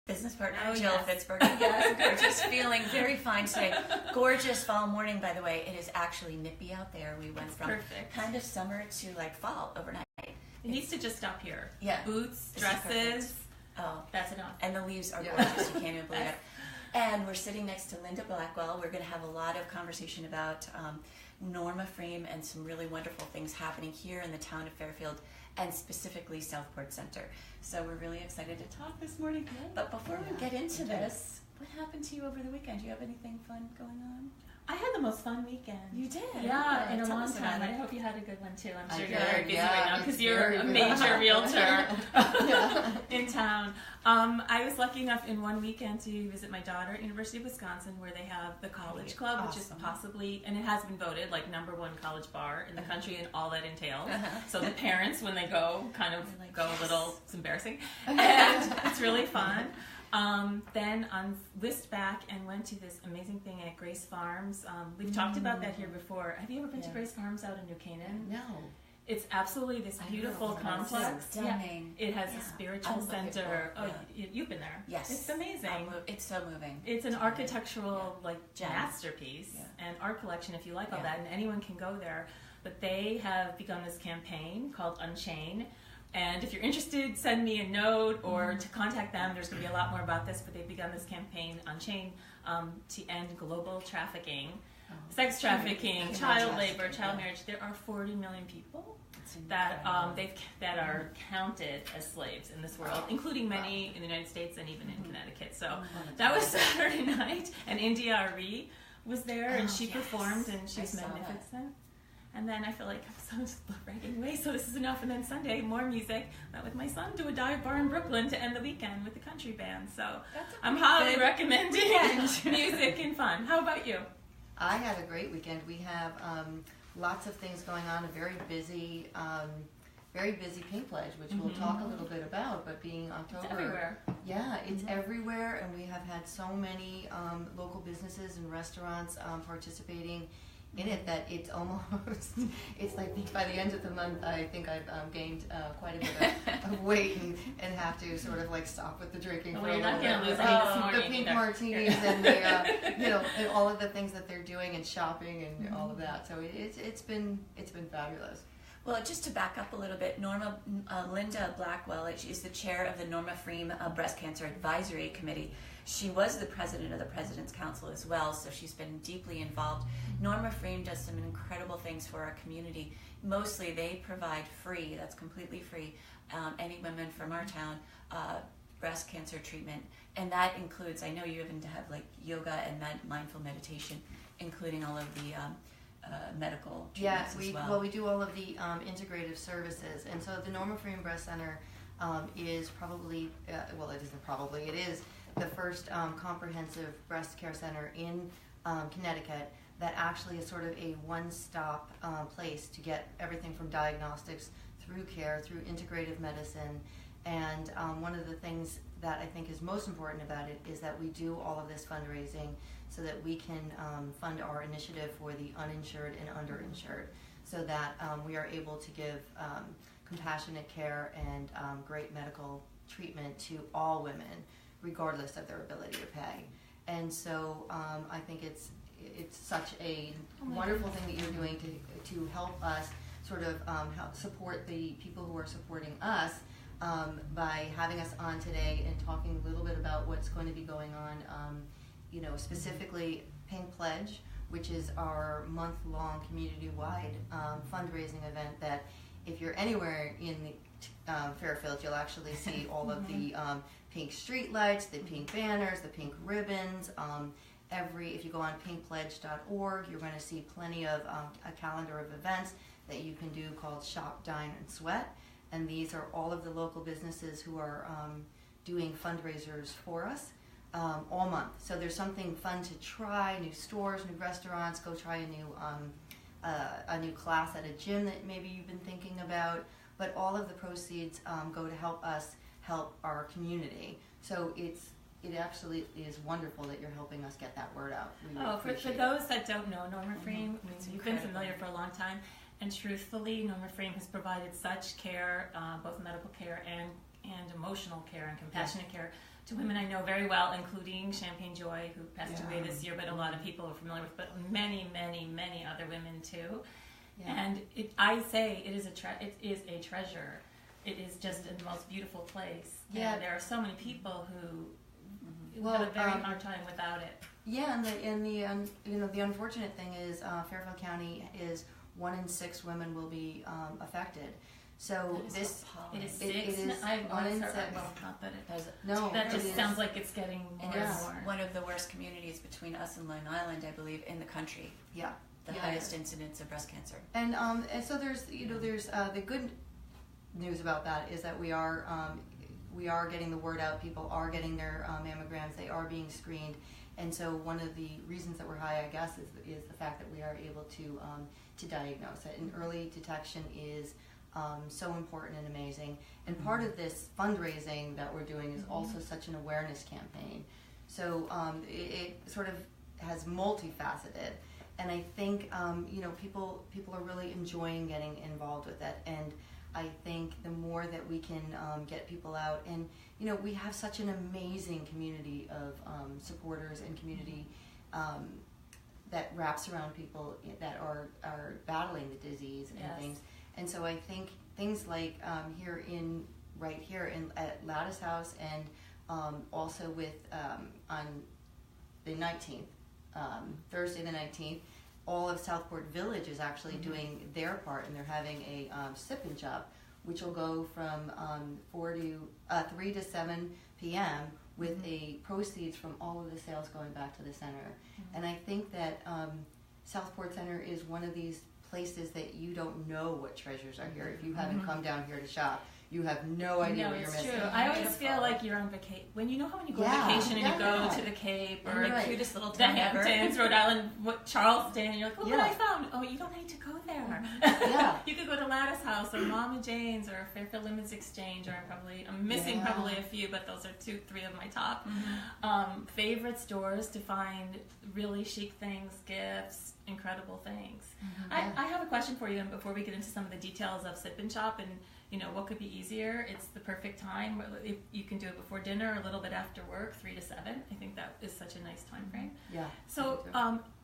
business partner, Jill Fitzberger. Yes, gorgeous, feeling very fine today. Gorgeous fall morning, by the way. It is actually nippy out there. We went from kind of summer to like fall overnight. It needs to just stop here. Yeah. Boots, dresses. Oh, that's enough. And the leaves are gorgeous. You can't even believe it. And we're sitting next to Linda Blackwell. We're going to have a lot of conversation about Norma Frame and some really wonderful things happening here in the town of Fairfield and specifically Southport Center. So we're really excited to talk this morning. But before we get into this, what happened to you over the weekend? Do you have anything fun going on? I had the most fun weekend. You did? Yeah, in a long time. I hope you had a good one too. I'm sure you're very busy right now because you're a major realtor in town. I was lucky enough in one weekend to visit my daughter at University of Wisconsin, where they have the College Club, which is possibly, and it has been voted like #1 college bar in the country and all that entails. So the parents, when they go, kind of go a little, it's embarrassing. And it's really fun. Then whisked back and went to this amazing thing at Grace Farms. We've talked about that here before. Have you ever been to Grace Farms out in New Canaan? No. It's absolutely this beautiful complex. It has a spiritual center. Oh, you've been there. Yes. It's amazing. It's so moving. It's an architectural masterpiece and art collection if you like all that, and anyone can go there. But they have begun this campaign called Unchain. And if you're interested, send me a note or to contact them. There's going to be a lot more about this, but they've begun this campaign on-chain to end global trafficking, sex trafficking, child labor, child marriage. There are 40 million people that are counted as slaves in this world, including many in the United States and even in Connecticut. So that was Saturday night, and India Ari was there, and she performed, and she's magnificent. And then I feel like I'm so bragging away, so this is enough. And then Sunday, more music. Went with my son to a dive bar in Brooklyn to end the weekend with the country band. So I'm highly recommending music and fun. How about you? I had a great weekend. We have lots of things going on. A very busy Pink Pledge, which we'll talk a little bit about. But being October, it's everywhere. Yeah, it's everywhere, and we have had so many local businesses and restaurants participating in it that it's almost, it's like by the end of the month I think I've gained quite a bit of weight and have to sort of like stop with the drinking for a little bit. The pink martinis and the, and all of the things that they're doing and shopping and all of that. So it's been fabulous. Well, just to back up a little bit, Linda Blackwell is the chair of the Norma Frame Breast Cancer Advisory Committee. She was the president of the President's Council as well, so she's been deeply involved. Norma Frame does some incredible things for our community. Mostly they provide free, that's completely free, any women from our town, breast cancer treatment. And that includes, I know you even have like yoga and mindful meditation, including all of the medical treatments as well. Well, we do all of the integrative services. And so the Norma Frame Breast Center is probably, it is the first comprehensive breast care center in Connecticut that actually is sort of a one-stop place to get everything from diagnostics through care, through integrative medicine. And one of the things that I think is most important about it is that we do all of this fundraising so that we can fund our initiative for the uninsured and underinsured, so that we are able to give compassionate care and great medical treatment to all women, regardless of their ability to pay. And so I think it's such a wonderful thing that you're doing to help us sort of help support the people who are supporting us by having us on today and talking a little bit about what's going to be going on, specifically Pink Pledge, which is our month-long community-wide fundraising event that if you're anywhere in the Fairfield, you'll actually see all of the pink street lights, the pink banners, the pink ribbons. If you go on pinkpledge.org, you're going to see plenty of a calendar of events that you can do called Shop, Dine, and Sweat. And these are all of the local businesses who are doing fundraisers for us all month. So there's something fun to try, new stores, new restaurants, go try a new class at a gym that maybe you've been thinking about. But all of the proceeds go to help us help our community. So it actually is wonderful that you're helping us get that word out. For those that don't know Norma Frame, you've been familiar for a long time, and truthfully, Norma Frame has provided such care, both medical care and emotional care and compassionate care, to women I know very well, including Champagne Joy, who passed away this year, but a lot of people are familiar with, but many, many, many other women too. Yeah. And I say it is a treasure. It is just the most beautiful place. Yeah. And there are so many people who have a very hard time without it. Yeah, and the unfortunate thing is Fairfield County is 1 in 6 women will be affected. So it is 6. It is I 1 in 6. Well, not that it has. No, that just sounds like it's getting more and more. One of the worst communities between us and Long Island, I believe, in the country. Yeah. The highest incidence of breast cancer. And so there's the good news about that is that we are getting the word out. People are getting their mammograms. They are being screened. And so one of the reasons that we're high, I guess, is the fact that we are able to diagnose it. And early detection is so important and amazing. And part of this fundraising that we're doing is also such an awareness campaign. So it sort of has multifaceted. And I think people are really enjoying getting involved with it. And I think the more that we can get people out, and we have such an amazing community of supporters and community that wraps around people that are battling the disease and things. And so I think things like right here at Lattice House, and also with on the 19th, Thursday the 19th, all of Southport Village is actually doing their part, and they're having a sip and shop, which will go from 3 to 7 p.m. with a proceeds from all of the sales going back to the center. And I think that Southport Center is one of these places that you don't know what treasures are here. If you haven't come down here to shop, you have no idea what you're missing. True. I always feel like you're on vacation. When you know how when you go on vacation and you go to the Cape or the cutest little the town ever, Hamptons, Rhode Island, Charleston, and you're like, look what I found. Oh, you don't need to go there. Yeah. You could go to Lattice House or Mama Jane's or Fairfield Women's Exchange, or I'm missing probably a few, but those are 2-3 of my top favorite stores to find really chic things, gifts, incredible things. I have a question for you, and before we get into some of the details of Sip and Shop and what could be easier, it's the perfect time. If you can do it before dinner or a little bit after work, 3 to 7. I think that is such a nice time frame. Yeah. So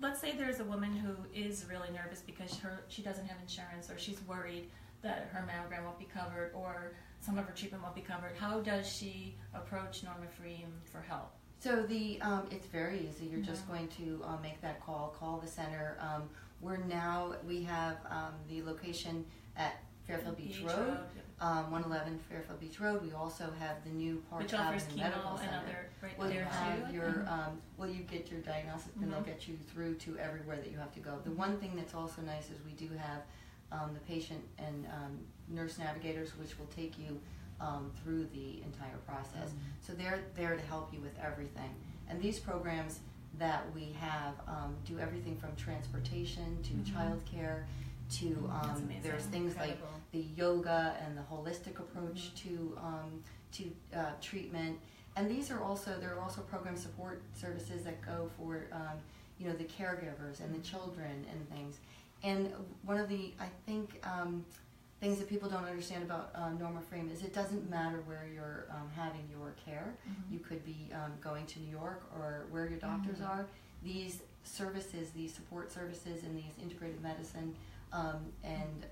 let's say there's a woman who is really nervous because she doesn't have insurance, or she's worried that her mammogram won't be covered or some of her treatment won't be covered. How does she approach Norma Freem for help? So it's very easy. You're just going to make that call the center. We have the location at Fairfield Beach Road, 111 Fairfield Beach Road. We also have the new Park Avenue Medical Center. You have your you get your diagnosis, and they'll get you through to everywhere that you have to go. The one thing that's also nice is we do have the patient and nurse navigators, which will take you through the entire process. So they're there to help you with everything. And these programs that we have do everything from transportation to childcare to there's things like the yoga and the holistic approach to treatment. And there are also program support services that go for the caregivers and the children and things. And one of the things that people don't understand about Norma Freem is it doesn't matter where you're having your care. You could be going to New York or where your doctors are. These services, these support services, and these integrated medicine, and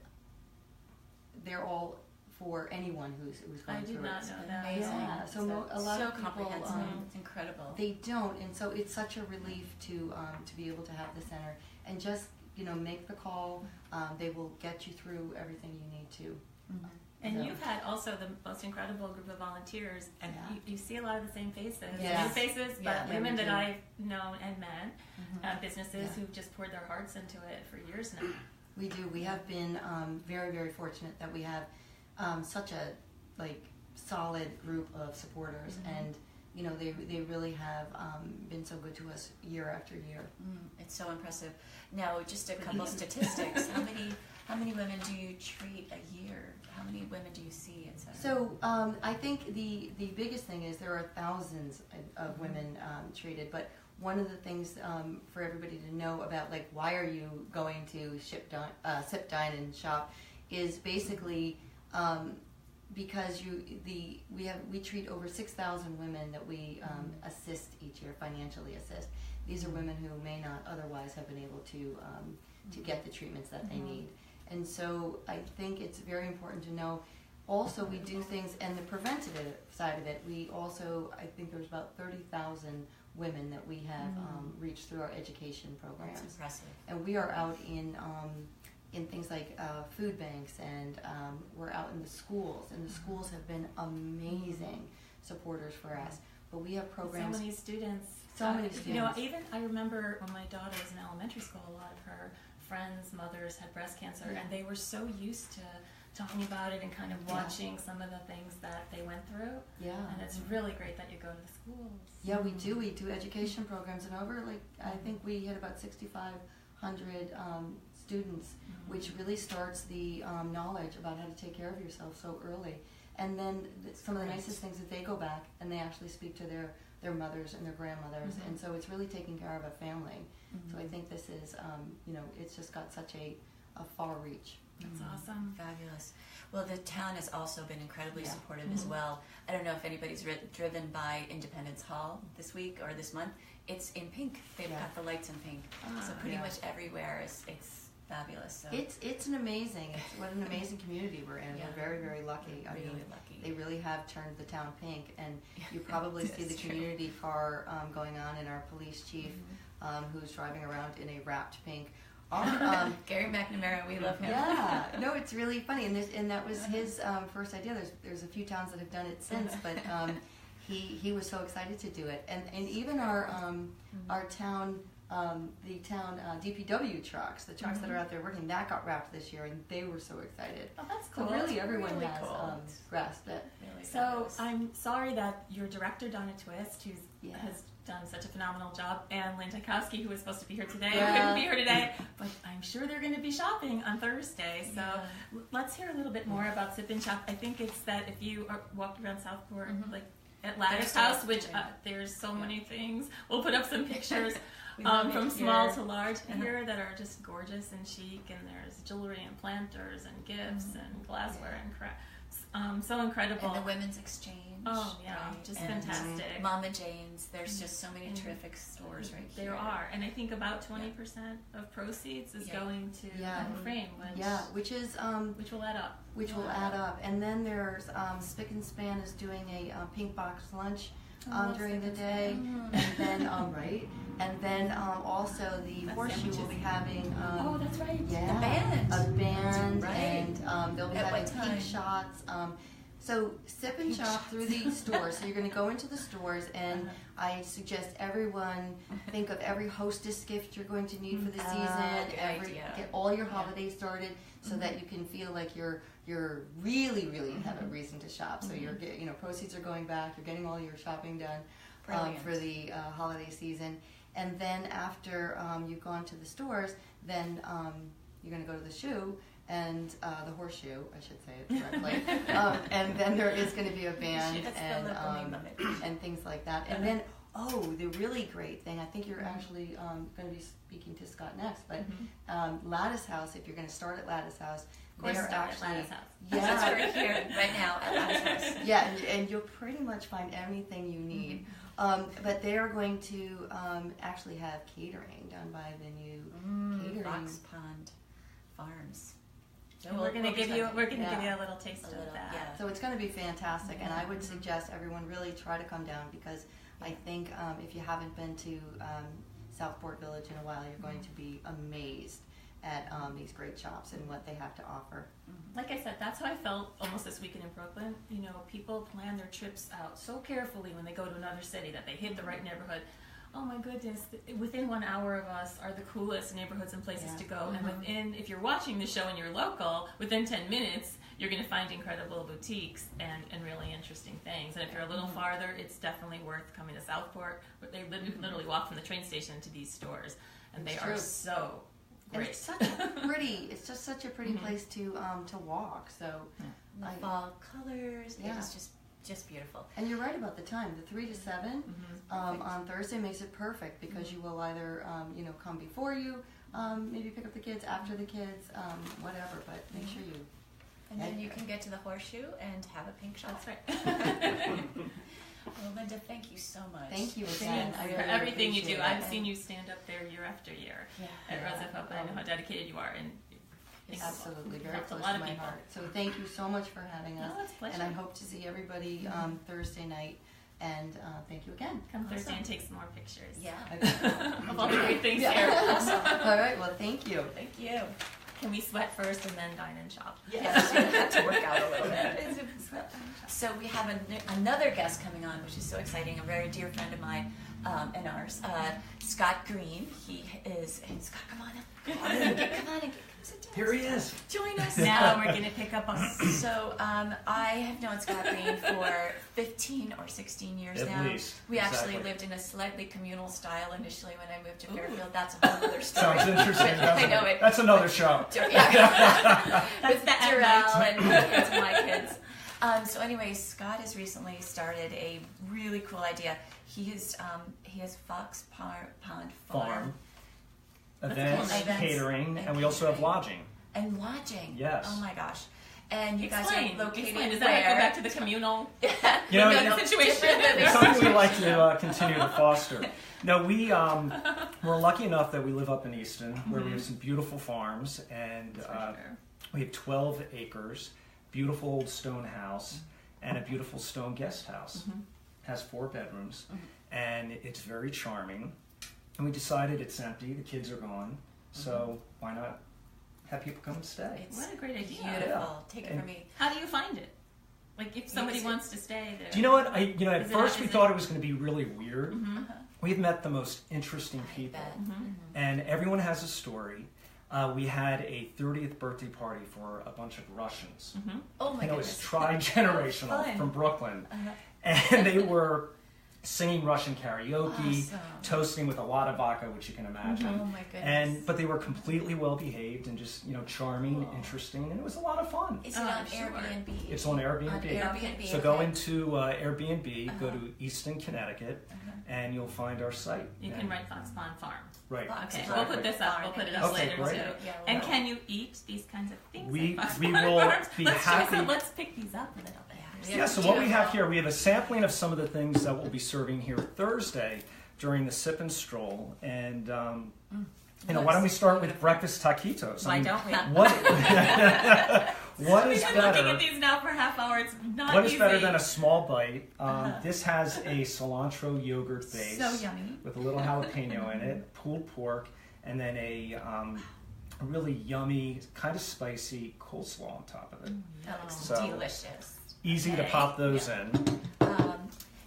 they're all for anyone who's going through it. I did not know that. Amazing. Yeah, so a lot of people it's incredible. They don't, and so it's such a relief to be able to have the center and just make the call. They will get you through everything you need to. And you've had also the most incredible group of volunteers, and you see a lot of the same faces. Yes. New faces, but women that I've known and men, businesses who've just poured their hearts into it for years now. We do. We have been very, very fortunate that we have such a solid group of supporters, and they really have been so good to us year after year. It's so impressive. Now, just a couple statistics. How many women do you treat a year? How many women do you see, etc.? So I think the biggest thing is there are thousands of women treated, but one of the things for everybody to know about, why are you going to Sip, Dine, and Shop, is basically because we treat over 6,000 women that we assist each year, financially assist. These are women who may not otherwise have been able to get the treatments that they need. And so I think it's very important to know. Also, we do things, and the preventative side of it, we also, I think there's about 30,000 women that we have reached through our education programs. That's impressive. And we are out in things like food banks, and we're out in the schools, and the schools have been amazing supporters for us. But we have programs. So many students. So many students. You know, even I remember when my daughter was in elementary school, a lot of her friends' mothers had breast cancer, and they were so used to talking about it and kind of watching some of the things that they went through. Yeah. And it's really great that you go to the schools. Yeah, we do. We do education programs, and over, like, I think we hit about 6,500 students, which really starts the knowledge about how to take care of yourself so early. And then some of the nicest things is they go back and they actually speak to their mothers and their grandmothers, and so it's really taking care of a family. So I think this is, it's just got such a far reach. That's awesome. Fabulous. Well, the town has also been incredibly supportive as well. I don't know if anybody's driven by Independence Hall this week or this month. It's in pink. They've got the lights in pink. So pretty much everywhere it's fabulous. So. It's an amazing, what an amazing community we're in. We're very, very lucky. I mean, lucky. They really have turned the town pink, and you probably see the community car going on, and our police chief who's driving around in a wrapped pink. Gary McNamara, we love him. Yeah, no, it's really funny, and that was his first idea. There's a few towns that have done it since, but he was so excited to do it, and even our town. The town DPW trucks, the trucks that are out there working, that got wrapped this year, and they were so excited. Oh, that's cool. So really, everyone really has cool. grasped it. Really so fabulous. I'm sorry that your director, Donna Twist, who has done such a phenomenal job, and Lynn Tchaikovsky, who was supposed to be here today, couldn't be here today, but I'm sure they're going to be shopping on Thursday. So let's hear a little bit more about Sip and Shop. I think it's that if you walked around Southport, like at Lattice House, which there's so many things. We'll put up some pictures. From small to large here that are just gorgeous and chic, and there's jewelry and planters and gifts and glassware and crafts. So incredible. And the women's exchange. Oh yeah, right? just and fantastic. Mama Jane's. There's just so many terrific stores right here. There are, and I think about 20% of proceeds is going to frame, which will add up. Which will add up. And then there's Spick and Span is doing a pink box lunch during the day, and then and then also the Horseshoe will be having that's right. a band, right. and they'll be having pink shots. So sip and shop through the stores. So you're going to go into the stores, and I suggest everyone think of every hostess gift you're going to need for the season. Get all your holidays started so that you can feel like you're really have a reason to shop. So you're proceeds are going back. You're getting all your shopping done for the holiday season, and then after you've gone to the stores, then you're going to go to the shoe. And the Horseshoe, I should say it correctly. And then there is going to be a band and things like that. And then, the really great thing, I think you're actually going to be speaking to Scott next, but Lattice House, if you're going to start at Lattice House, they're actually... Lattice House. That's right here, right now at Lattice House. Yeah, and you'll pretty much find everything you need. But they are going to actually have catering done by the new catering... Fox Pond Farms. So we're going to give you a little taste of that. Yeah. So it's going to be fantastic, and I would suggest everyone really try to come down, because I think if you haven't been to Southport Village in a while, you're going to be amazed at these great shops and what they have to offer. Like I said, that's how I felt almost this weekend in Brooklyn. You know, people plan their trips out so carefully when they go to another city that they hit the right neighborhood. Oh my goodness, within 1 hour of us are the coolest neighborhoods and places to go. And if you're watching the show and you're local, within 10 minutes, you're going to find incredible boutiques and really interesting things. And if you're a little farther, it's definitely worth coming to Southport. They literally walk from the train station to these stores, and they are so great. And it's such a pretty, it's just such a pretty place to walk. So the fall colors, it's just beautiful. And you're right about the time. The 3 to 7 on Thursday makes it perfect, because you will either come before you, maybe pick up the kids, after the kids, whatever. But make sure you And then you can get to the horseshoe and have a pink shot. That's right. Well, Linda, thank you so much. Thank you again. Thanks for everything you do. I've seen you stand up there year after year at Roosevelt. I know how dedicated you are, and it's absolutely very helped close a lot to of my people. heart. So thank you so much for having us. No, it's a pleasure. And I hope to see everybody Thursday night. And thank you again. Come Thursday and take some more pictures. Yeah. Of all the great things here. Awesome. All right. Well, thank you. Thank you. Can we sweat first and then dine and shop? Yes, you have to work out a little bit. So we have another guest coming on, which is so exciting. A very dear friend of mine and ours, Scott Green. He is. And Scott, come on up. Come on and sit down. Here he is. Join us. Now we're going to pick up on. So I have known Scott Green for 15 or 16 years now. At least. We actually Exactly. lived in a slightly communal style initially when I moved to Fairfield. That's a whole other story. Sounds interesting. I know it. That's another show. Yeah. That's With the Jarrell and my kids and my kids. So anyway, Scott has recently started a really cool idea. He has Fox Pond Farm. Events, Events, catering, and we also have catering. lodging. And lodging. Yes. Oh my gosh. And you Explain. guys are located Explain. Does where? that go back to the communal You know, No, situation? different than It's this. something we like to continue to foster. No, we're lucky enough that we live up in Easton, where we have some beautiful farms, and we have 12 acres, beautiful old stone house, and a beautiful stone guest house. Has 4 bedrooms, and it's very charming. And we decided it's empty, the kids are gone, so why not have people come and stay? It's What a great idea. beautiful. Yeah. Take it And- from me. How do you find it? Like if somebody Use it. wants to stay there. Do you know what? At Is it- first we is it- thought it was going to be really weird. Mhm. We've met the most interesting I people, bet. and everyone has a story. We had a 30th birthday party for a bunch of Russians. Mhm. Oh my It was goodness. tri-generational Fun. from Brooklyn, Uh-huh. and they were singing Russian karaoke, Awesome. toasting with a lot of vodka, which you can imagine. Oh my goodness. But they were completely well behaved and just charming, Oh. interesting, and it was a lot of fun. Is it Oh, on sure. Airbnb? It's on Airbnb. On Airbnb. So okay. go into Airbnb, go Uh-huh. to Easton, Connecticut, and you'll find our site. You can write Fox Pond Farm. Right. Fox Okay, Pond we'll put this up. We'll put it up Okay, later great. too. Yeah, And we'll- can you eat these kinds of things? We- at Fox we Pond will Farms? be Let's try happy- some- Let's pick these up a little bit. Yeah, so what we have here, we have a sampling of some of the things that we'll be serving here Thursday during the Sip and Stroll. And, why don't we start with breakfast taquitos? Why don't we? What, what is We've been looking better? at these now for a half hour. It's not What easy. is better than a small bite? This has a cilantro yogurt base So yummy. with a little jalapeno in it, pulled pork, and then a really yummy, kind of spicy coleslaw on top of it. That looks So- delicious. Easy to Okay. pop those in.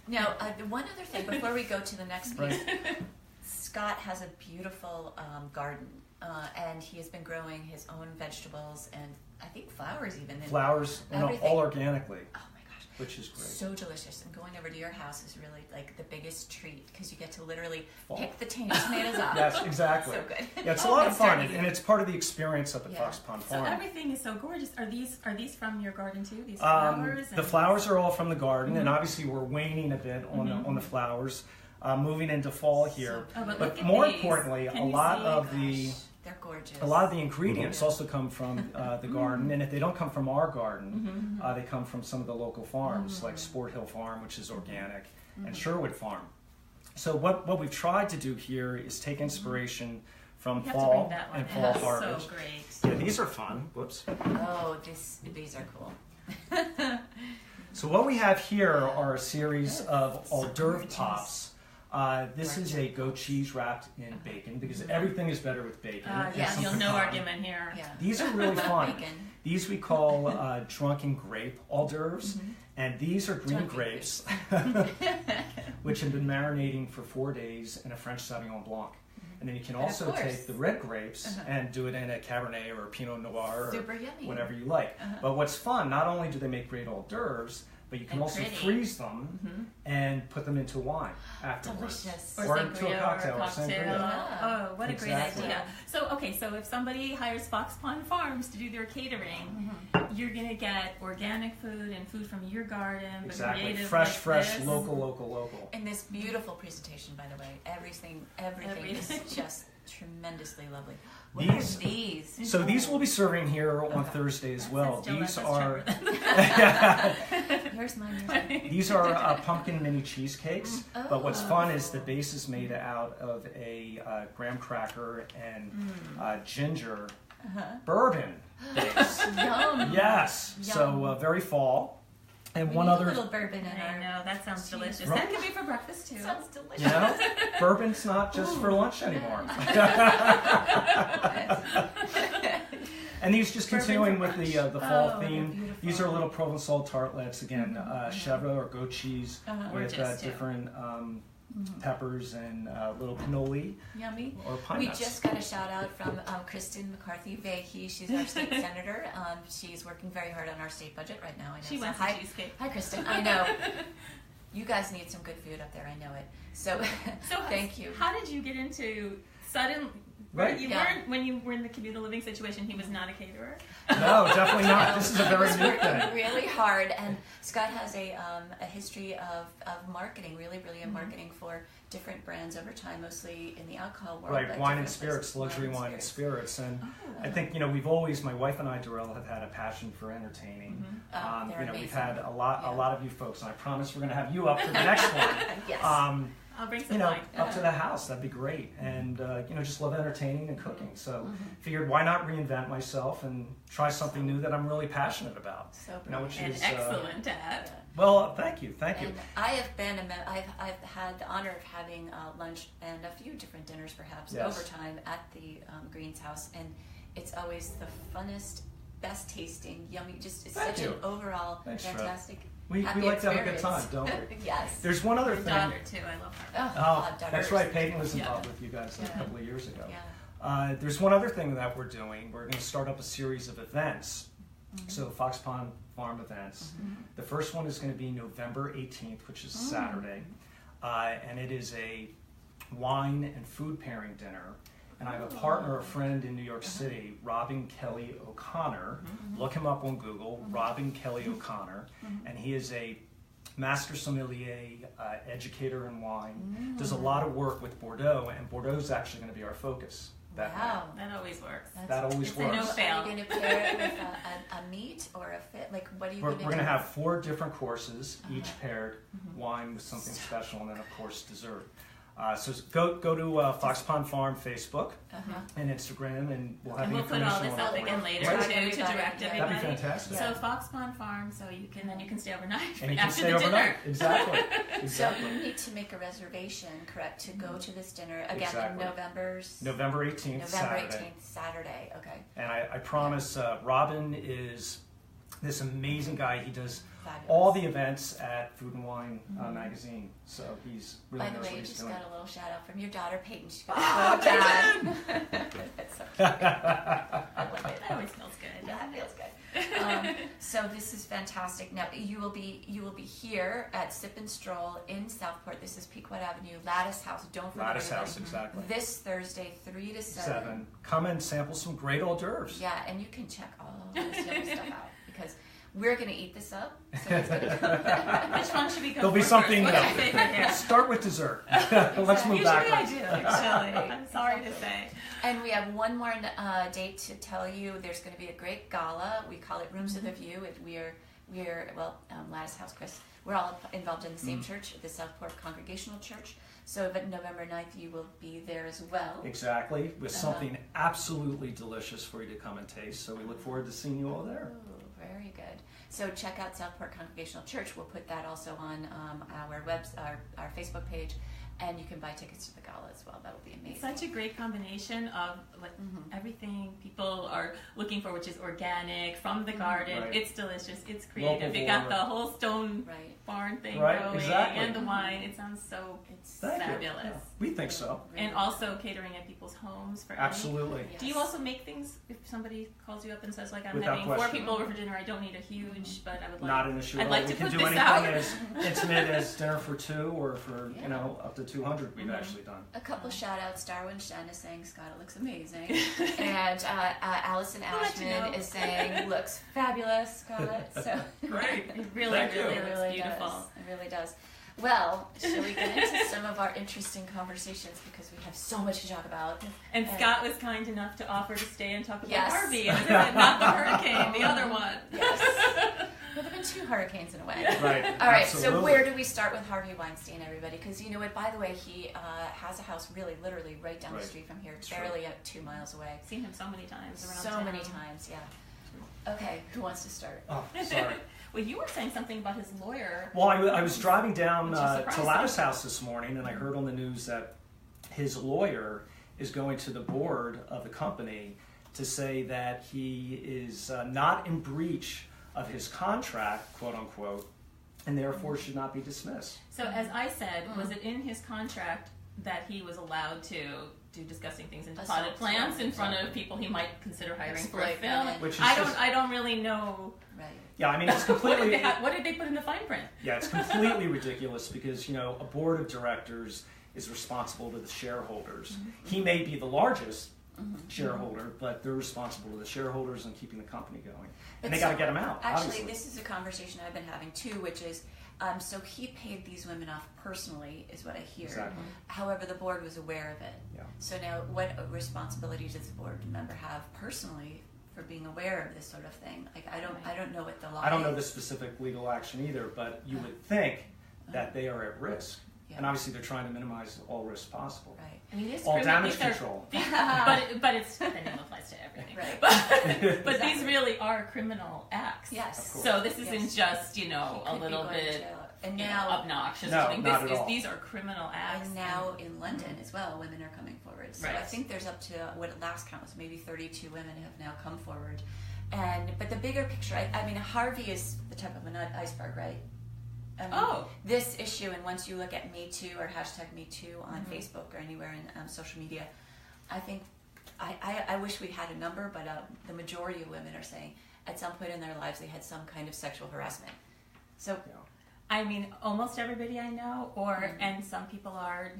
Now, the one other thing before we go to the next piece, Right. Scott has a beautiful garden, and he has been growing his own vegetables and I think flowers even. And, Flowers, Everything. all organically, oh my gosh, which is great. so delicious! And going over to your house is really like the biggest treat because you get to literally Fall. pick the tomatoes up. Yes, exactly. So good. Yeah, it's a Oh, lot of it's fun, easy. and it's part of the experience up at Yeah. Fox Pond So Farm. everything is so gorgeous. Are these from your garden too? These flowers? The flowers are all from the garden, and Mhm. obviously we're waning a bit on Mhm. the flowers, moving into fall here. Oh, but But look at more these. importantly, Can a you lot see? of the Gosh, they're gorgeous. ingredients Mhm. also come from the garden, and if they don't come from our garden, Mhm. they come from some of the local farms, Mm-hmm. like Sport Hill Farm, which is organic, and Sherwood Farm. So what we've tried to do here is take inspiration from You have to fall bring that one and in. fall That's harvest. so great. Yeah, these are fun. Whoops. Oh, these are cool. So what we have here are a series of hors d'oeuvre gorgeous. pops. This is a goat cheese wrapped in bacon because everything is better with bacon. and yes. some You'll no pecan. argument here. Yeah. These are really fun. Bacon. These we call drunken grape hors d'oeuvres, and these are green Drunken grapes, which have been marinating for 4 days in a French Sauvignon Blanc. And then you can And of also course. take the red grapes and do it in a Cabernet or a Pinot Noir or Super yummy. whatever you like. But what's fun, not only do they make great hors d'oeuvres, but you can And also pretty. freeze them and put them into wine afterwards. Delicious. Or into a cocktail. Or sangria. Yeah. Oh, what a great Exactly. idea. So, so if somebody hires Fox Pond Farms to do their catering, you're going to get organic food and food from your garden, but Exactly. creative Fresh, like this. local. And this beautiful presentation, by the way, everything is just tremendously lovely. What are these? So these we'll be serving here on Thursday as well. Still These less are Here's mine. these are pumpkin mini cheesecakes. But what's fun is the base is made out of a graham cracker and ginger bourbon base. Yum. Yes. Yum. So very fall. And We one need other, a little bourbon in I our. know, that sounds delicious. Right. That could be for breakfast too. Sounds delicious. you know, bourbon's not just for lunch anymore. And these just continuing with the fall theme. beautiful. These are little Provençal tartlets again, chèvre or goat cheese with Gorgeous, too. different peppers and little cannoli Yummy. or pine We nuts. just got a shout out from Kristen McCarthy-Vahey. She's our state senator. She's working very hard on our state budget right now. I know. She So wants hi, a cheesecake. Hi, Kristen. I know. You guys need some good food up there. I know it. So, So thank you. How did you get into sudden? Right. You Yeah. weren't when you were in the communal living situation. He was not a caterer. No, definitely not. This is a very He's new working thing. really hard, and Scott has a history of marketing, really brilliant marketing for different brands over time, mostly in the alcohol world. Right, but wine and different places. spirits, luxury wine and spirits. And Oh. I think, we've always, my wife and I, Darrell, have had a passion for entertaining. Oh, they're We've amazing. had a lot Yeah. of you folks, and I promise we're going to have you up for the next one. Yes. I'll bring some wine. Up to the house, that'd be great. And, just love entertaining and cooking. So figured why not reinvent myself and try something new that I'm really passionate about. So Which And is, excellent at. well, thank you. And I have been I've had the honor of having lunch and a few different dinners perhaps Yes. over time at the Greens house, and it's always the funnest, best tasting, yummy. Just it's Thank such you. an overall Thanks, Trev. fantastic. We happy like to have a good experience. time, don't we? Yes. There's one other Your thing. daughter too. I love her. Oh, daughters. that's right. Peyton was Yeah. involved with you guys a Yeah. couple of years ago. Yeah. There's one other thing that we're doing. We're going to start up a series of events. So Fox Pond Farm events. The first one is going to be November 18th, which is Saturday. And it is a wine and food pairing dinner. And I have a partner, a friend in New York City, Robin Kelly O'Connor. Look him up on Google, Robin Kelly O'Connor. And he is a master sommelier, educator in wine. Does a lot of work with Bordeaux, and Bordeaux is actually going to be our focus that night. Wow. That always works. That always It's a works. no fail. Are you going to pair it with a meat or a fit? Like, what are you We're going to do? going to have 4 different courses, each paired, wine with something special, and then of course dessert. So go to Fox Pond Farm Facebook and Instagram, and we'll have And the we'll put information all this on up it. again later Right. too to direct That'd be everybody. fantastic. So Fox Pond Farm, so you can stay overnight And you can after stay the overnight. dinner. Exactly. So Exactly. you need to make a reservation, correct, to go to this dinner again Exactly. on November November 18th, Saturday. 18th, Saturday. Okay, And I promise, Robin is this amazing guy. He does fabulous. all the events at Food and Wine magazine. So he's really By the knows way, what you he's just doing. got a little shout out from your daughter Peyton. She goes, "Oh, Dad." That's so cute. I love it. That always feels good. Yeah, it feels good. So this is fantastic. Now you will be here at Sip and Stroll in Southport. This is Pequot Avenue, Lattice House. Don't forget Lattice everybody. House, exactly. This Thursday, 3 to 7. Come and sample some great hors d'oeuvres. Yeah, and you can check all this yummy stuff out because we're gonna eat this up. So it's gonna Which one should we go There'll be for something. first? What's your favorite here? Start with dessert. Let's move Usually backwards. I do, actually. I'm sorry to say. And we have one more date to tell you. There's going to be a great gala. We call it Rooms of the View. We're Lattice House, Chris. We're all involved in the same church, the Southport Congregational Church. So but November 9th, you will be there as well. Exactly, with something absolutely delicious for you to come and taste. So we look forward to seeing you all there. Ooh, very good. So check out Southport Congregational Church. We'll put that also on our Facebook page. and you can buy tickets to the gala as well. That'll be amazing. It's such a great combination of like everything people are looking for, which is organic from the garden. Right. It's delicious. It's creative. Local They got farmer. the whole stone barn thing going, Exactly. and the wine. It sounds so fabulous. Yeah. We think so. And also catering at people's homes for Absolutely. Yes. Do you also make things if somebody calls you up and says, like, I'm Without having 4 question. people over for dinner, I don't need a huge, but I would like... Not an issue at I'd all. like We to can put do this anything out. as intimate as dinner for 2 or for, up to 200 we've actually done. A couple shout outs. Darwin Shen is saying, Scott, it looks amazing. And Allison We'll let you Ashman know. is saying, looks fabulous, Scott. So Great. It really, Thank you. really it looks really beautiful. does. It really does. Well, shall we get into some of our interesting conversations because we have so much to talk about. And Scott was kind enough to offer to stay and talk about Yes. Harvey. And not the hurricane, the other one. Yes. There have been 2 hurricanes in a way. Right. All right, Absolutely. so where do we start with Harvey Weinstein, everybody? Because you know what, by the way, he has a house really, literally right down the street from here, barely 2 miles away. I've seen him so many times around So town. many times, yeah. Okay, who wants to start? Oh, sorry. Well, you were saying something about his lawyer. Well, I was driving down Which is to surprising. Lattice House this morning, and I heard on the news that his lawyer is going to the board of the company to say that he is not in breach of his contract, quote unquote, and therefore should not be dismissed. So, as I said, was it in his contract that he was allowed to do disgusting things and Assault, potted plants in front exactly. of people he might consider hiring for a Exploit film? women. Which is I don't really know. Right. Yeah, I mean, it's What completely... did they put in the fine print? Yeah, it's completely ridiculous because, a board of directors is responsible to the shareholders. He may be the largest shareholder, but they're responsible to the shareholders and keeping the company going. And they got to get him out, Actually, obviously. this is a conversation I've been having too, which is, so he paid these women off personally, is what I hear. Exactly. However, the board was aware of it. Yeah. So now, what responsibility does the board member have personally for being aware of this sort of thing? Like, I don't know what the law is. I don't know the specific legal action either, but you would think that they are at risk. Yeah. And obviously they're trying to minimize all risk possible. Right. I mean, these All criminal- damage these are- control. but it's the name applies to everything. Right. But these really are criminal acts. Yes. Of course. So this isn't Yes. just He a could be little going to bit jail. And you know, now, obnoxious. No, or something. not at all. These are criminal acts. and now in London as well, women are coming forward. So Right. I think there's up to what at last count was maybe 32 women have now come forward. But the bigger picture, I mean, Harvey is the tip of an iceberg, right? I mean, this issue, and once you look at Me Too or hashtag Me Too on Facebook or anywhere in social media, I think I wish we had a number, but the majority of women are saying at some point in their lives they had some kind of sexual harassment. So. Yeah. I mean, almost everybody I know, and some people are,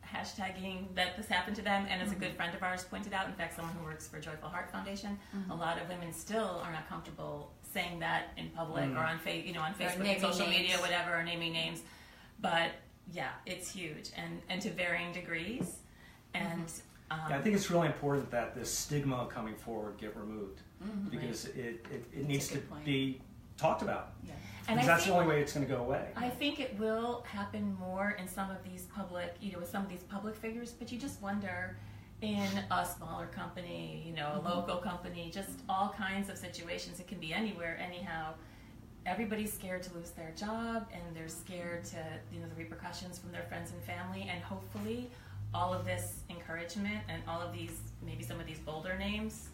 hashtagging that this happened to them. And as a good friend of ours pointed out, in fact, someone who works for Joyful Heart Foundation, a lot of women still are not comfortable saying that in public or on on Facebook, and social media, whatever, or naming names. But yeah, it's huge, and to varying degrees. And I think it's really important that the stigma coming forward get removed because it needs to be talked about. Yeah. And Because I that's think, the only way it's going to go away. I think it will happen more in some of these public, with some of these public figures, but you just wonder in a smaller company, a local company, just all kinds of situations. It can be anywhere, anyhow. Everybody's scared to lose their job, and they're scared to, the repercussions from their friends and family, and hopefully all of this encouragement and all of these, maybe some of these bolder names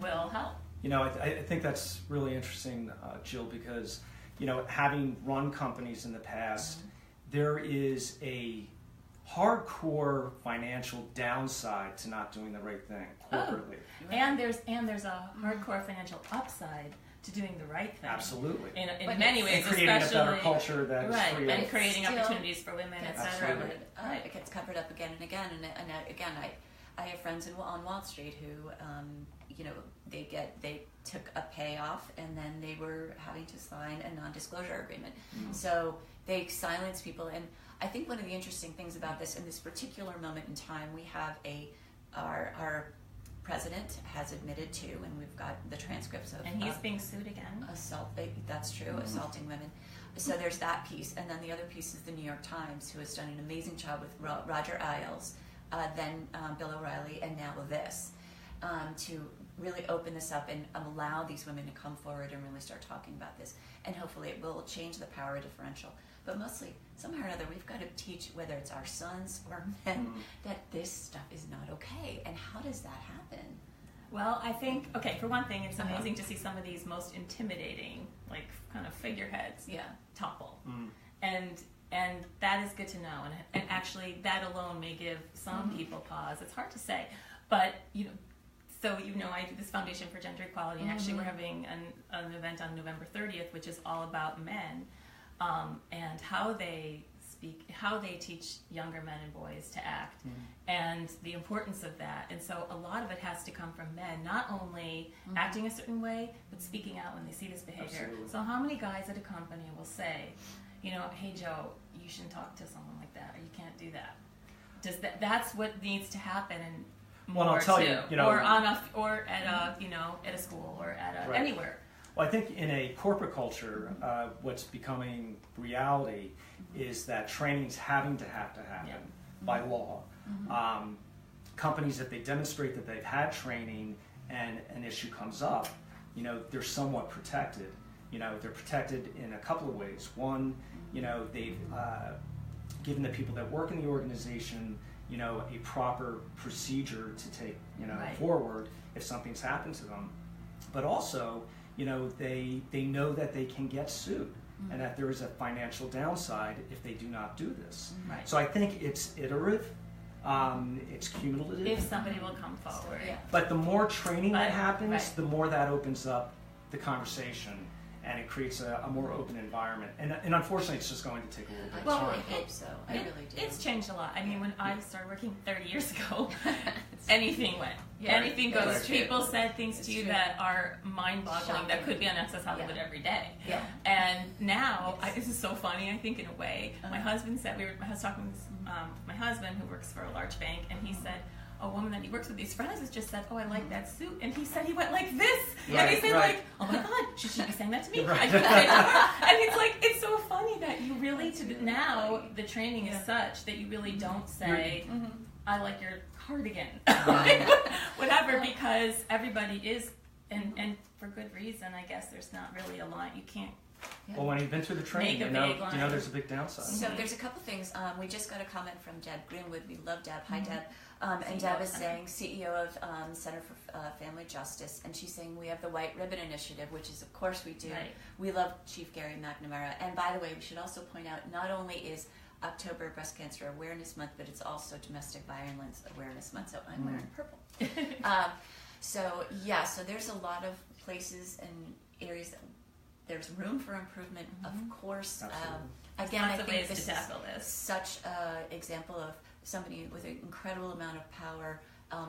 will help. I think that's really interesting, Jill, because having run companies in the past, there is a hardcore financial downside to not doing the right thing corporately. And there's a hardcore financial upside to doing the right thing. Absolutely. In many ways, And creating a better especially culture that is free and of... creating Still opportunities for women, gets etc. covered. It gets covered up again and again, and again, I have friends on Wall Street who, they took a payoff and then they were having to sign a non-disclosure agreement. So they silence people, and I think one of the interesting things about this in this particular moment in time, we have our president has admitted to, and we've got the transcripts of, And he's being sued again. assault. That's true, assaulting women. So there's that piece, and then the other piece is the New York Times, who has done an amazing job with Roger Ailes, then Bill O'Reilly, and now this, to really open this up and allow these women to come forward and really start talking about this. And hopefully it will change the power differential. But mostly, somehow or another, we've got to teach, whether it's our sons or men, that this stuff is not okay. And how does that happen? Well, I think, okay, for one thing, it's amazing to see some of these most intimidating, like, kind of figureheads topple. And that is good to know. And actually, that alone may give some people pause. It's hard to say. But, so I do this Foundation for Gender Equality, and actually we're having an event on November 30th, which is all about men and how they speak, how they teach younger men and boys to act, and the importance of that. And so a lot of it has to come from men, not only acting a certain way, but speaking out when they see this behavior. Absolutely. So how many guys at a company will say, hey Joe, you shouldn't talk to someone like that, or you can't do that? That's what needs to happen, and more I'll tell too. you, or at a school or at anywhere. Well, I think in a corporate culture, what's becoming reality is that training's having to happen by law. Companies, if they demonstrate that they've had training and an issue comes up, they're somewhat protected. They're protected in a couple of ways. One, they've given the people that work in the organization, a proper procedure to take, forward if something's happened to them. But also, they know that they can get sued and that there is a financial downside if they do not do this. Right. So I think it's iterative, it's cumulative. If somebody will come forward. But the more training that happens, the more that opens up the conversation, and it creates a more open environment. And unfortunately, it's just going to take a little bit of Well, time. I hope so. I really do. It's changed a lot. I mean, when I started working 30 years ago, anything went. Yeah. Anything goes. It's true. People said things to you true. that are mind-boggling, that Shocking. could be on Access Hollywood every day. Yeah. And now, this is so funny, I think, in a way. My husband said, I was talking with my husband, who works for a large bank, and he said, a woman that he works with, these friends, has just said, "Oh, I like that suit," and he said he went like this, and he said like, "Oh my God, should she be saying that to me?" Right. I should say that. And it's like, it's so funny that you really now the training is such that you really don't say, "I like your cardigan," whatever, because everybody is, and for good reason, I guess. There's not really a line. You can't. Well, when you've been through the training, Make a big line. there's a big downside. So there's a couple things. We just got a comment from Deb Greenwood. We love Deb. Hi, Deb. And Deb is saying, CEO of Center for Family Justice, and she's saying we have the White Ribbon Initiative, which is, of course, we do. Right. We love Chief Gary McNamara. And by the way, we should also point out, not only is October Breast Cancer Awareness Month, but it's also Domestic Violence Awareness Month, so I'm wearing purple. So there's a lot of places and areas that there's room for improvement, of course. Again, Lots I of think ways this to is tackle this. such an example of somebody with an incredible amount of power,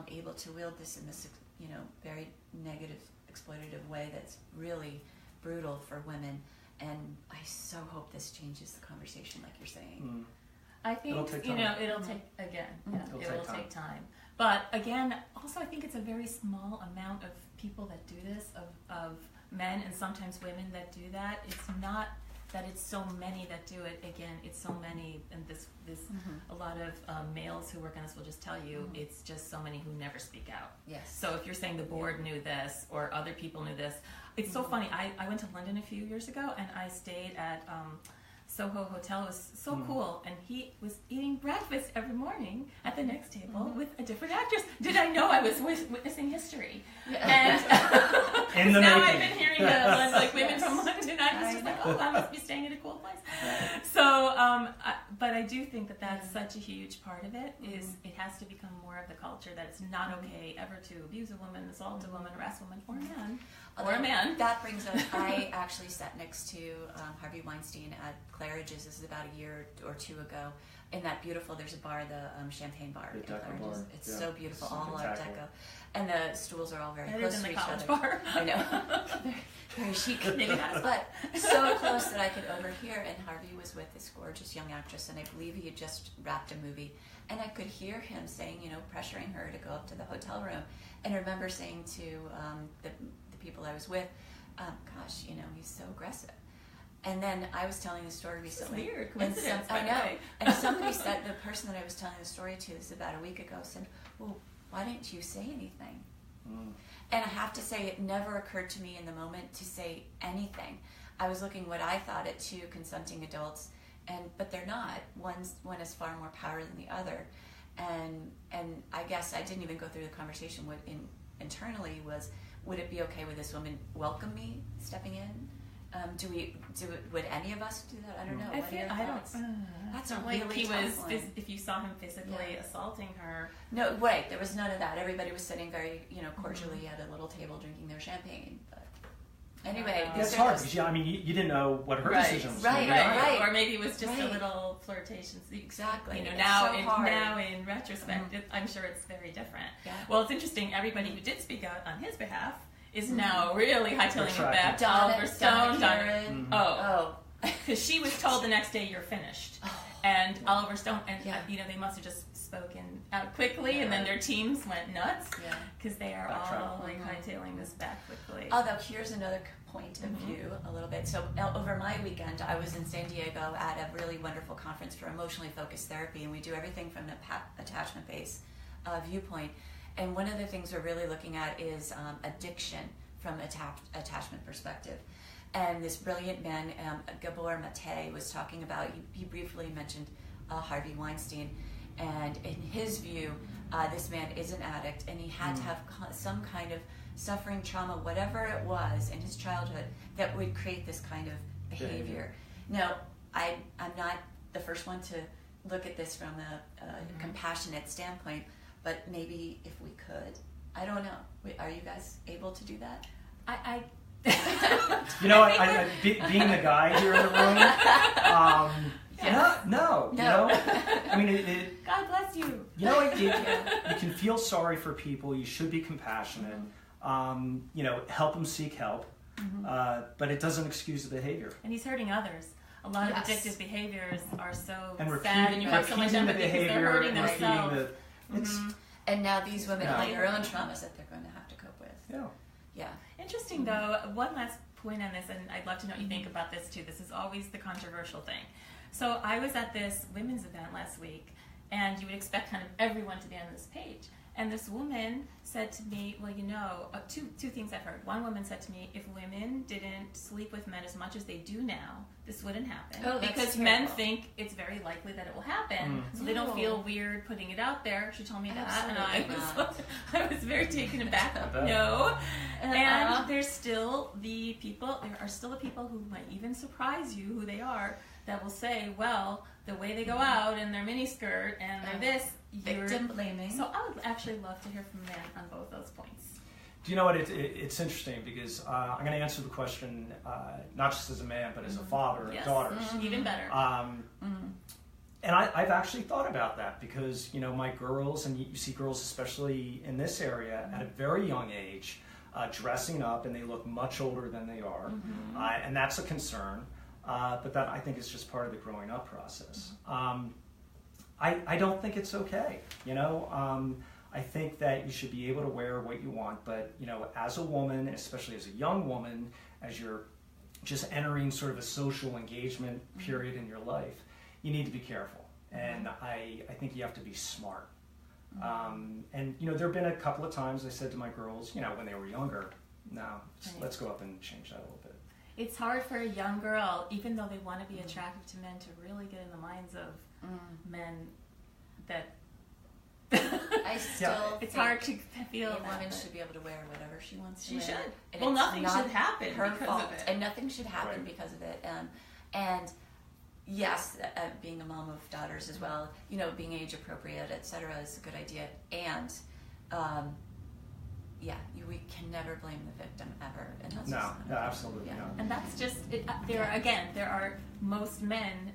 able to wield this in this, very negative, exploitative way that's really brutal for women. And I so hope this changes the conversation, like you're saying. I think It'll take time. It'll take It'll it'll take take time. But again, also I think it's a very small amount of people that do this, of men and sometimes women that do that. It's not that it's so many that do it. Again, it's so many, and this a lot of males who work on this will just tell you it's just so many who never speak out. Yes. So if you're saying the board knew this or other people knew this, it's so funny. I went to London a few years ago and I stayed at Soho Hotel. It was so cool, and he was eating breakfast every morning at the next table with a different actress. Did I know I was witnessing history? And In the now making. I've been hearing like women from London. I was just like, oh, I must be staying at a cool place. So, but I do think that that's such a huge part of it. Is it has to become more of the culture that it's not okay ever to abuse a woman, assault a woman, harass a woman, or a man. Or a man. That brings us, I actually sat next to Harvey Weinstein at Claridge's. This is about a year or two ago. In that beautiful, there's a bar, the Champagne Bar in Claridge's. Bar. It's so beautiful, all Art Deco. And the stools are all very Better close than to the each college other. bar. I know. Very chic. Maybe not. But so close that I could overhear. And Harvey was with this gorgeous young actress, and I believe he had just wrapped a movie. And I could hear him saying, pressuring her to go up to the hotel room. And I remember saying to the people I was with, gosh, he's so aggressive. And then I was telling the story recently. It's weird coincidence. I know. And somebody said, the person that I was telling the story to, this is about a week ago, said, well, why didn't you say anything? And I have to say, it never occurred to me in the moment to say anything. I was looking what I thought at two consenting adults, but they're not. One has far more power than the other, and I guess I didn't even go through the conversation. What internally was, would it be okay with this woman welcome me stepping in? Would any of us do that? I don't know. I don't. That's a like really he tough was. one. If you saw him physically assaulting her. No, wait. There was none of that. Everybody was sitting very, cordially at a little table drinking their champagne. But anyway, it's hard because you didn't know what her decision was. Right. Or maybe it was just a little flirtation. Exactly. Now in retrospect, I'm sure it's very different. Yeah. Well, it's interesting. Everybody who did speak out on his behalf is now really hightailing it back. Donna, Oliver Stone, Karen. because she was told the next day you're finished, and Oliver Stone, and they must have just spoken out quickly, and then their teams went nuts because they are all like hightailing this back quickly. Although here's another point of view a little bit. So over my weekend, I was in San Diego at a really wonderful conference for emotionally focused therapy, and we do everything from an attachment-based viewpoint. And one of the things we're really looking at is addiction from attachment perspective. And this brilliant man, Gabor Mate, was talking about, he briefly mentioned Harvey Weinstein. And in his view, this man is an addict, and he had to have some kind of suffering, trauma, whatever it was in his childhood that would create this kind of behavior. Now, I'm not the first one to look at this from a compassionate standpoint, but maybe if we could, I don't know. Are you guys able to do that? Being the guy here in the room, no. I mean, God bless you. You can feel sorry for people. You should be compassionate. Help them seek help, but it doesn't excuse the behavior. And he's hurting others. A lot of addictive behaviors are so and sad, and you have so much empathy because they're hurting themselves. And now these women have their own traumas that they're going to have to cope with. Yeah. Interesting, though. One last point on this, and I'd love to know what you think about this too. This is always the controversial thing. So I was at this women's event last week, and you would expect kind of everyone to be on this page. And this woman said to me, well, two things I've heard. One woman said to me, if women didn't sleep with men as much as they do now, this wouldn't happen. Because men think it's very likely that it will happen, so they don't feel weird putting it out there. She told me that, and I was very taken aback. No. And there's still the people, there are still the people who might even surprise you who they are, that will say, well, the way they go out in their miniskirt and they're this, victim blaming. So I would actually love to hear from men on both those points. Do you know what? It's interesting because I'm going to answer the question not just as a man, but as a father of daughters. Even better. And I've actually thought about that because, my girls, and you see girls especially in this area at a very young age, dressing up, and they look much older than they are. And that's a concern. But that, I think, is just part of the growing up process. I don't think it's okay. I think that you should be able to wear what you want, but as a woman, especially as a young woman, as you're just entering sort of a social engagement period in your life, you need to be careful. And I think you have to be smart. And there have been a couple of times I said to my girls, when they were younger, let's go up and change that a little bit. It's hard for a young girl, even though they want to be attractive to men, to really get in the minds of men that I still it's hard to feel a woman should be able to wear whatever she wants to wear. She should. And well, nothing should happen her because fault, of it. and nothing should happen because of it. And yes, being a mom of daughters as well, being age appropriate, etc., is a good idea. And we can never blame the victim ever. And that's no, absolutely not. And that's just it. There are most men.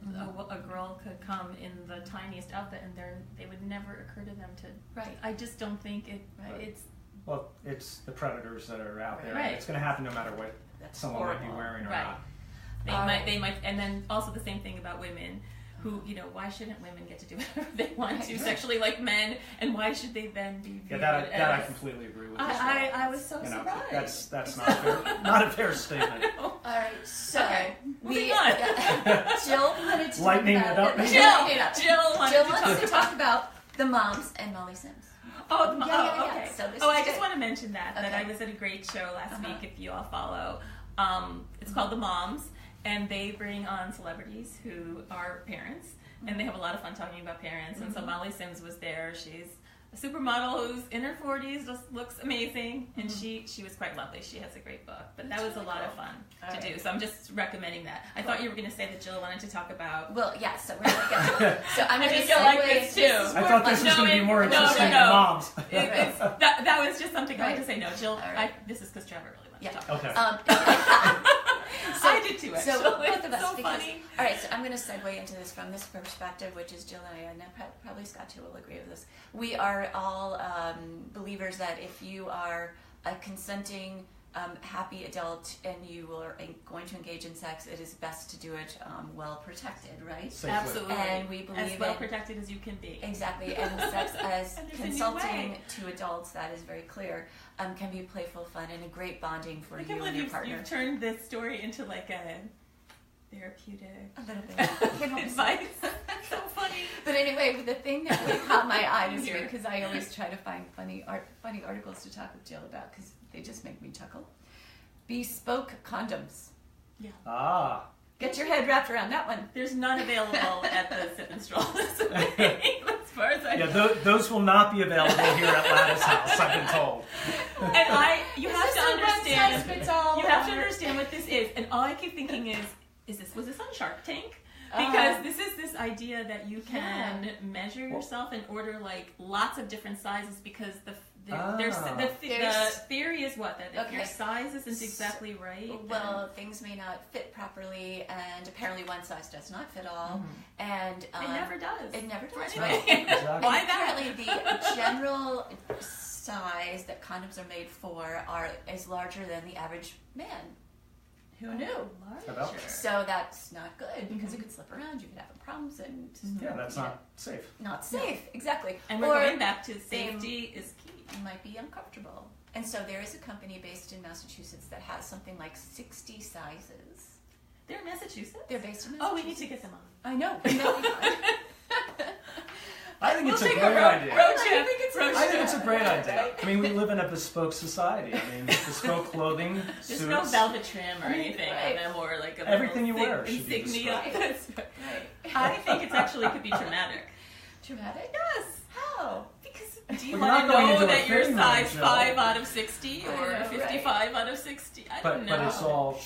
A girl could come in the tiniest outfit, and they would never occur to them to. Right. I just don't think it. It's. Well, it's the predators that are out there. Right. It's going to happen no matter what someone might be wearing or not. They might, and then also the same thing about women. Who, why shouldn't women get to do whatever they want to sexually like men, and why should they then be viewed that I completely agree with. I was so surprised. That's not fair. Not a fair statement. All right, so moving on. Jill wanted to Lightening talk about it up. Jill wants to talk about The Moms and Molly Sims. Oh, okay. So this I is just good. want to mention that Okay. I was at a great show last week. If you all follow, it's called The Moms, and they bring on celebrities who are parents, and they have a lot of fun talking about parents. And so Molly Sims was there. She's a supermodel who's in her 40s, just looks amazing, and she was quite lovely. She has a great book, but that was a lot of fun to do. So I'm just recommending that. I thought you were going to say that Jill wanted to talk about. Well, yeah. So we're going to get to it. So I'm going to feel like this too. I thought this was going to be more interesting than moms. That was just something I had to say. No, Jill. Right. This is because Trevor really wants to talk. Okay. So, I did too, actually. So both of us. So because, funny. All right, so I'm going to segue into this from this perspective, which is Jill and I probably Scott too will agree with this. We are all believers that if you are a consenting, happy adult and you are going to engage in sex, it is best to do it well protected, right? Safely. Absolutely. And we believe as well protected as you can be. Exactly, and sex as And there's a new consulting way. to adults, that is very clear, can be playful, fun, and a great bonding for I you can't and believe your partner. you've turned this story into like a therapeutic A little bit. advice. So funny. But anyway, the thing that really caught my eye this week, because I always try to find funny articles to talk with Jill about, because they just make me chuckle. Bespoke condoms. Yeah. Ah. Get your head wrapped around that one. There's none available at the Sip and Stroll as far as I know. Yeah, those will not be available here at Lattice House, I've been told. And you have to understand. One-size-fits-all? You have to understand what this is. And all I keep thinking was this on Shark Tank? Because this is this idea that you can measure yourself and order like lots of different sizes because the theory is what? That if your size isn't exactly right. Well, things may not fit properly, and apparently one size does not fit all. And it never does. It never does. Anyway. Right? Exactly. Why that? Apparently, the general size that condoms are made for is larger than the average man. Who knew? Larger. So that's not good because it could slip around. You could have problems, and Yeah, that's not safe. not safe. Exactly. And we're going back to safety is key. Might be uncomfortable. And so there is a company based in Massachusetts that has something like 60 sizes. They're in Massachusetts? They're based in Massachusetts. Oh, we need to get them on. I know. I think it's a take great a idea. road trip. I think it's a great idea. I mean, we live in a bespoke society. I mean, bespoke clothing, There's suits. no velvet trim or anything Right. on them or like a Everything little you wear should be insignia. bespoke. That's right. Right. I think it's actually could be traumatic. Traumatic? Yes. How? Because do you Well, want you're to not going know into a that you're fitting room, size Jill. 5 out of 60 I or know, 55 out of 60? I don't know. But it's all.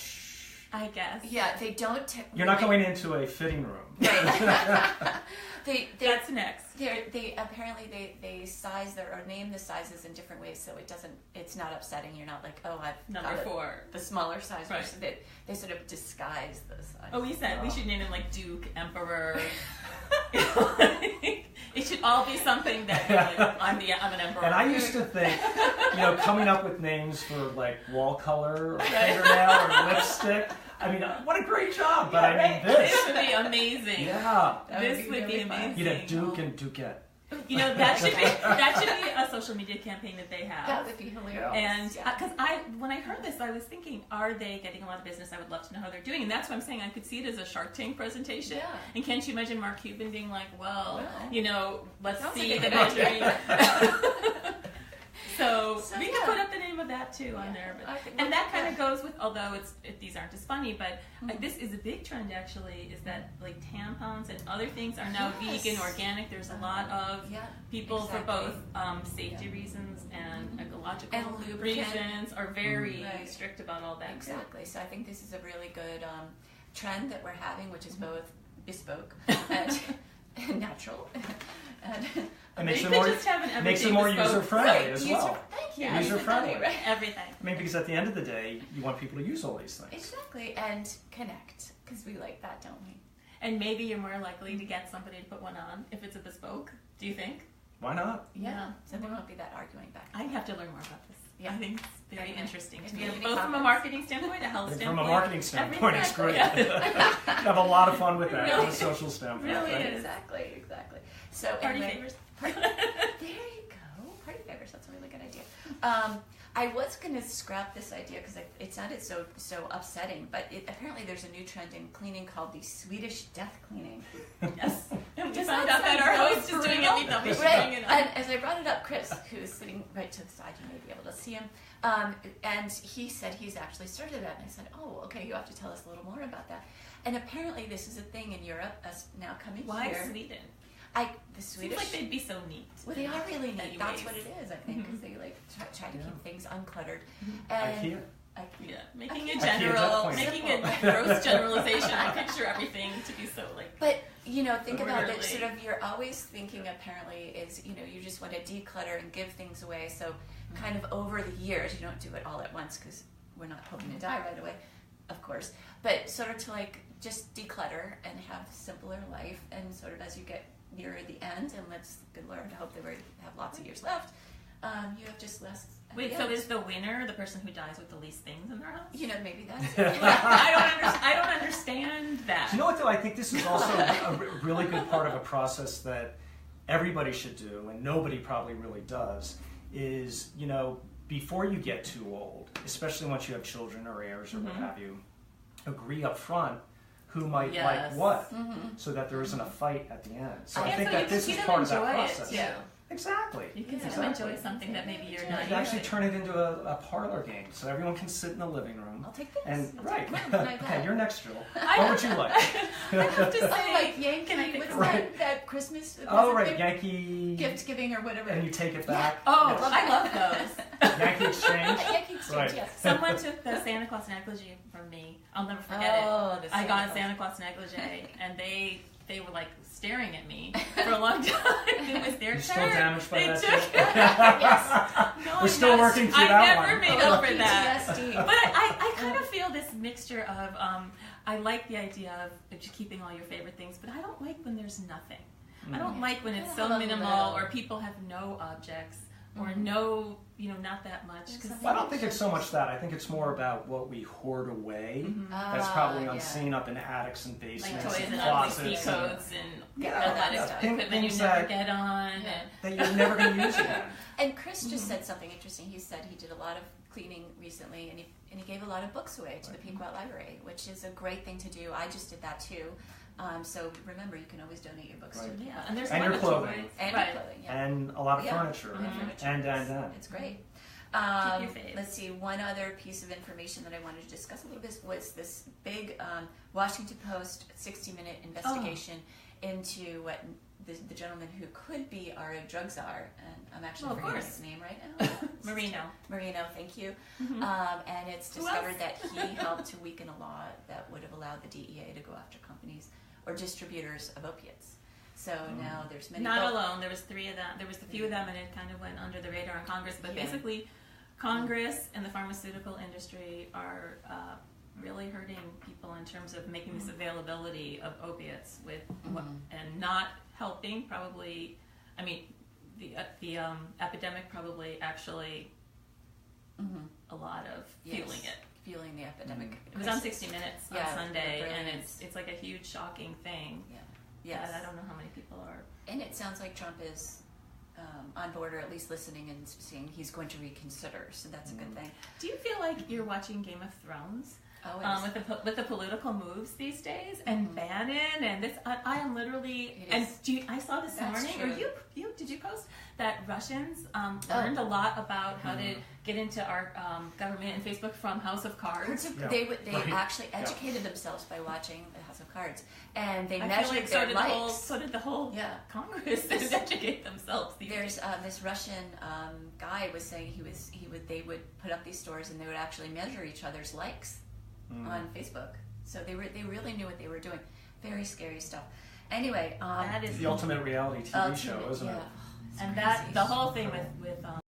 I guess. Yeah, they don't. You're not going into a fitting room. Right. That's next. They apparently they size or name the sizes in different ways, so it's not upsetting. You're not like, oh, I've Number got 4. the smaller size. Right. Versus they sort of disguise the size. Oh, we said we should name him like Duke, Emperor. It should all be something that you're like, I'm an emperor. And I used to think, coming up with names for like wall color or fingernail or lipstick. I mean, what a great job! But I mean, This this. would be amazing. Yeah. This would be amazing. You'd have Duke and Dukette. That should be a social media campaign that they have. That would be hilarious. And because when I heard this, I was thinking, are they getting a lot of business? I would love to know how they're doing, and that's what I'm saying. I could see it as a Shark Tank presentation. Yeah. And can't you imagine Mark Cuban being like, let's Sounds see like the a good idea. measuring. So we yeah. could put up the name of that too on there, I think and that we'll- kind of goes with. Although these aren't as funny, but this is a big trend actually. Is that like tampons and other things are now Yes. vegan, organic. There's a lot of people for both safety reasons and ecological And lubricant. reasons are very Right. strict about all that. Exactly. So I think this is a really good trend that we're having, which is both bespoke and natural. It makes You it could more, just have an makes it everything more bespoke. user friendly as well. Thank you. Yeah, User friendly. Right. Everything. I mean, because at the end of the day, you want people to use all these things. Exactly, and connect, because we like that, don't we? And maybe you're more likely to get somebody to put one on if it's a bespoke. Do you think? Why not? Yeah. So there won't be that arguing back. I have to learn more about this. Yeah. I think it's very Okay. interesting If to you me, have any both from a comments. marketing standpoint, a health From standpoint. a marketing standpoint, it's great. Everything. You have a lot of fun with that Really from a social standpoint. really right? is. Exactly. So Party anyway, favors. There you go. Party favors. That's a really good idea. I was going to scrap this idea because it sounded so upsetting, but apparently there's a new trend in cleaning called the Swedish death cleaning. Yes. And we Does find out that our host is doing it, we thought we should bring it up. And as I brought it up, Chris, who's sitting right to the side, you may be able to see him, and he said he's actually started that. And I said, oh, okay, you have to tell us a little more about that. And apparently this is a thing in Europe, us now coming Why here. Sweden? The Swedish. Seems like they'd be so neat. Well, they are really neat. Anyways. That's what it is, I think, because they like try to keep things uncluttered. And IKEA. Yeah, making IKEA. a gross generalization. I picture everything to be so like. But think about it. Orderly. Sort of, you're always thinking. Apparently, is you just want to declutter and give things away. So, kind of over the years, you don't do it all at once because we're not hoping to die right away, of course. But sort of to like just declutter and have a simpler life, and sort of as you get nearer the end, and let's good Lord hope that we have lots of years left. You have just less. Wait, so is the winner the person who dies with the least things in their house? Maybe that's it. I don't understand that. Do you know what though? I think this is also a really good part of a process that everybody should do, and nobody probably really does. Is before you get too old, especially once you have children or heirs or what have you, agree up front who might like what, so that there isn't a fight at the end. So I think that this is part of that process. Yeah. Exactly. You can still enjoy something that maybe you're not. You can actually turn it into a parlor game, so everyone can sit in the living room. I'll take this. And I'll right, take one, like okay, that. you're next, Jill. What would you like? I have to say, like Yankee, can I pick what's right. that Christmas? Oh right, Yankee gift giving or whatever. And you take it back. Oh, Yes. I love those. Yankee exchange. Yankee exchange, Right. yes. Someone took the Santa Claus negligee from me. I'll never forget Oh, it. the I got a Santa Santa Claus negligee, and they were like staring at me for a long time. It was their You're turn. still damaged by They that took too? Yes. No, We're still working through that I never one. made up for that. PTSD. But I kind of feel this mixture of I like the idea of just keeping all your favorite things, but I don't like when there's nothing. I don't like when it's so Yeah, minimal little. or people have no objects or no, not that much. There's Well, I don't think it's so much that. I think it's more about what we hoard away. That's probably unseen up in attics and basements Like toys and and ugly ski closets. coats and Yeah, athletic yeah, equipment you things never that- get on. Yeah. that you're never going to use again. And Chris just said something interesting. He said he did a lot of cleaning recently, and he gave a lot of books away to the Pequot Library, which is a great thing to do. I just did that too. So remember, you can always donate your books to Right. the Yeah, Pequot. and there's And one your of clothing. toys. And Right. clothing, yeah. And a lot of Yeah. furniture. And furniture. And. It's great. Keep your faves. Let's see. One other piece of information that I wanted to discuss a little bit was this big Washington Post 60-minute investigation into what the gentleman who could be our drug czar, and I'm actually Well, of forgetting course. his name right now. Marino, thank you. And it's Who discovered else? that he helped to weaken a law that would have allowed the DEA to go after companies or distributors of opiates. So now there's many. Not alone. There was 3 of them. There was a few of them, and it kind of went under the radar in Congress. But basically, Congress and the pharmaceutical industry are really hurting people in terms of making this availability of opiates and not helping. Probably, I mean, the epidemic probably actually a lot of feeling it. Fueling the epidemic. It was on 60 Minutes on Yeah, Sunday, they're and brilliant. it's like a huge, shocking thing. Yeah. Yes. That I don't know how many people are. And it sounds like Trump is on board, or at least listening and seeing he's going to reconsider. So that's a good thing. Do you feel like you're watching Game of Thrones? Oh, With the political moves these days, and Bannon, and this, I am literally. It is. I saw this That's morning, true. or did you post that Russians learned a lot about how to get into our government and Facebook from House of Cards? Yeah. They Right. actually educated themselves by watching the House of Cards, and they I measured feel like their likes. so did the whole Yeah. Congress educate themselves. These There's days. this Russian guy was saying they would put up these stories and they would actually measure each other's likes on Facebook. So they really knew what they were doing. Very scary stuff. Anyway, that is The ultimate reality TV show, isn't it? yeah. It's and crazy. the whole thing with